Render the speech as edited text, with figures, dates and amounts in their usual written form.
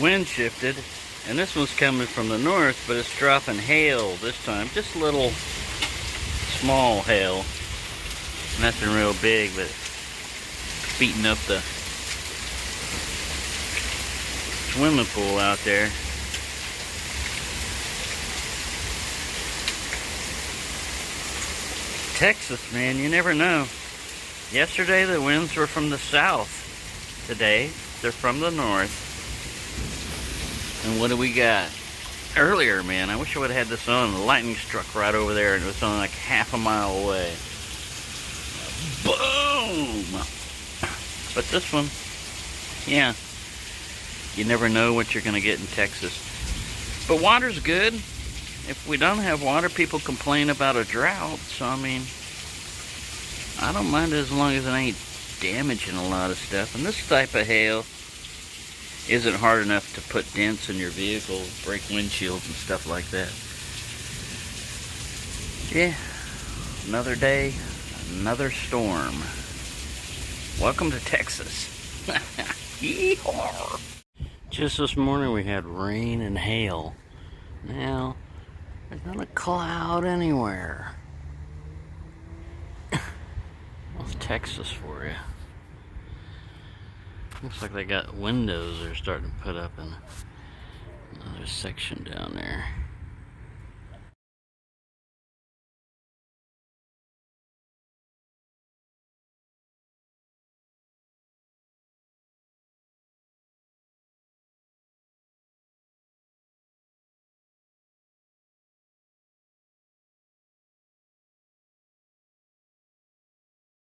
wind shifted, and this one's coming from the north, but it's dropping hail this time. Just little small hail. Nothing real big, but beating up the swimming pool out there. Texas, man, you never know. Yesterday the winds were from the south. Today they're from the north. And what do we got? Earlier, man, I wish I would have had this on. The lightning struck right over there, and it was only like half a mile away. Boom! But this one, yeah, you never know what you're going to get in Texas. But water's good. If we don't have water, people complain about a drought. So, I mean, I don't mind it as long as it ain't damaging a lot of stuff. And this type of hail isn't hard enough to put dents in your vehicle, break windshields and stuff like that. Yeah, another day, another storm. Welcome to Texas. Yeehaw! Just this morning we had rain and hail. Now, there's not a cloud anywhere. That's Texas for you. Looks like they got windows they're starting to put up in another section down there.